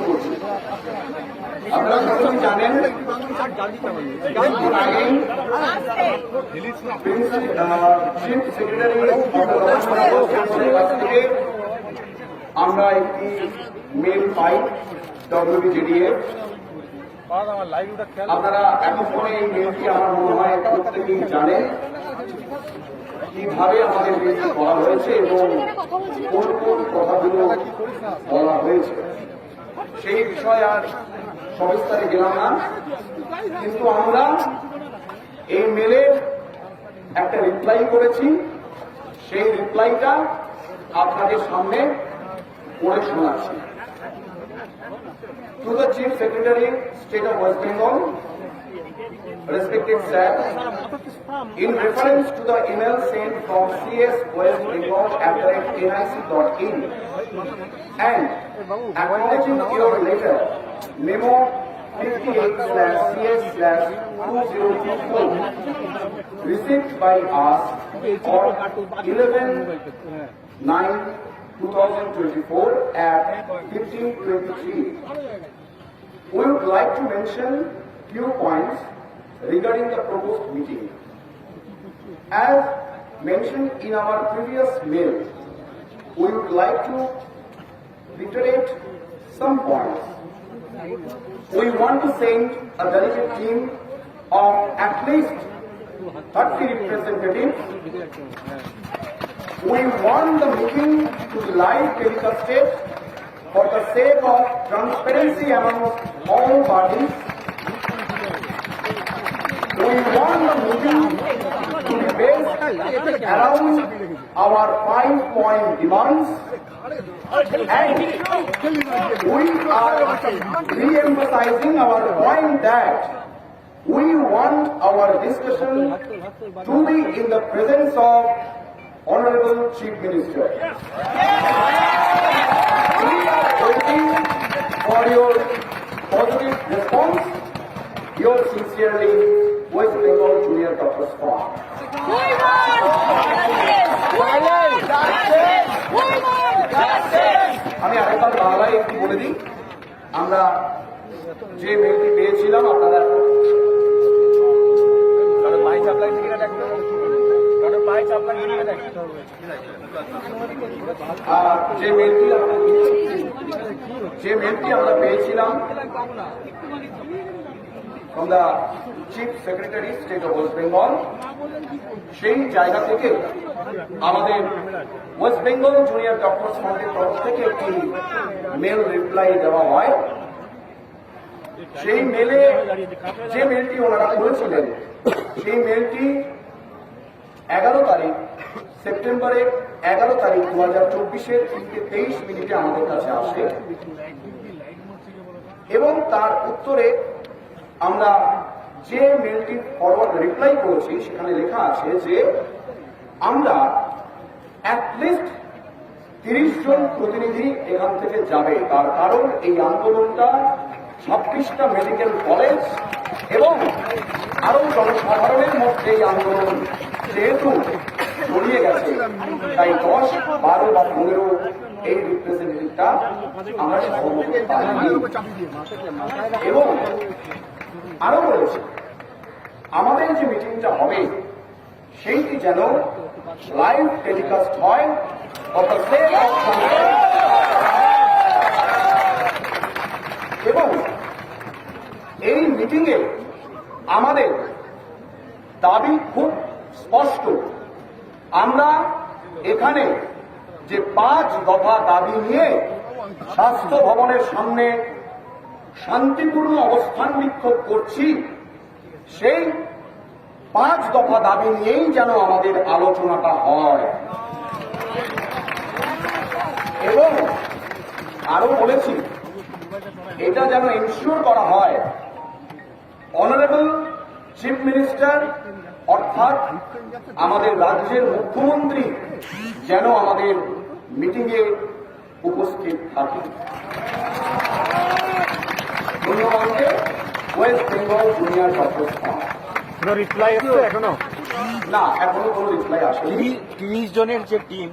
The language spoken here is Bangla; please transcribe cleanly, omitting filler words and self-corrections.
করছি। আপনারা সকলেই জানেন চিফ সেক্রেটারি আমরা একটি মেল পাই WBJDF। আপনারা এতক্ষণে এই মেলটি আমার মনে হয় প্রত্যেকেই জানেন কিভাবে আমাদের মেলটি করা হয়েছে এবং কোন কোন কথাগুলো বলা হয়েছে সেই বিষয়ে আর সবিস্তারে গেলাম না, কিন্তু আমরা এই মেলে একটা রিপ্লাই করেছি। সেই রিপ্লাইটা আপনাদের সামনে পড়ে শোনাচ্ছি। To the Chief Secretary, State of West Bengal, respected sir, in reference to the email sent from cs@nic.in and acknowledging your letter, memo 58/cs/2024, received by us on 11/9/2024 at 15:23. We would like to mention few points regarding the proposed meeting. As mentioned in our previous mail, we would like to reiterate some points. We want to send a delegate team of at least 30 representatives. We want the meeting to be live telecasted for the sake of transparency among all parties. We want the meeting to be based around our 5-point demands, and we are re-emphasizing our point that we want our discussion to be in the presence of Honorable Chief Minister. We are waiting for your positive response. Yours sincerely, West Bengal Junior Doctors Forum. আমি আরেকবার বাংলায় একটু বলে দিই, আমরা যে মেলটি পেয়েছিলাম আপনারা যে মেলটি আমরা পেয়েছিলাম from the Chief Secretary, State of West Bengal, সেই জায়গা থেকে আমাদের ওয়েস্ট বেঙ্গল জুনিয়র ডক্টরস ফ্রন্টের তরফ থেকে একটি মেল রিপ্লাই দেওয়া হয়। সেই মেলে যে মেলটি ওনারা করেছিলেন, সেই মেলটি 11 তারিখ সেপ্টেম্বরের 11 তারিখ 2024 3:23 আমাদের কাছে আসে এবং তার উত্তরে আমরা যে মেলটি ফরওয়ার্ড রিপ্লাই করেছি সেখানে লেখা আছে যে আমরা অ্যাটলিস্ট 30 জন প্রতিনিধি এখান থেকে যাবে। তার কারণ এই আন্দোলনটা 26টা মেডিকেল কলেজ এবং আরো জনসাধারণের মধ্যে এই আন্দোলন যেহেতু ছড়িয়ে গেছে, তাই 10, 12 বা 15 এই রিপ্রেজেন্টেটিভটা আমরা সহমতে পাইনি। এবং আরো বলেছে আমাদের যে মিটিংটা হবে সেইটি যেন লাইভ টেলিকাস্ট হয় এবং এই মিটিংয়ে আমাদের দাবি খুব স্পষ্ট। আমরা এখানে যে 5 দফা দাবি নিয়ে স্বাস্থ্য ভবনের সামনে শান্তিপূর্ণ অবস্থান বিক্ষোভ করছি, সেই 5 দফা দাবি নিয়েই যেন আমাদের আলোচনাটা হয়। এবং আরো বলেছি এটা যেন এনশিওর করা হয় অনারেবল চিফ মিনিস্টার অর্থাৎ আমাদের রাজ্যের মুখ্যমন্ত্রী যেন আমাদের মিটিংয়ে উপস্থিত থাকে। ধন্যবাদ। West Bengal junior doctors forum. Reply আসছে এখনো? না, এখনো কোনো রিপ্লাই আসেনি। 30 জনের যে টিম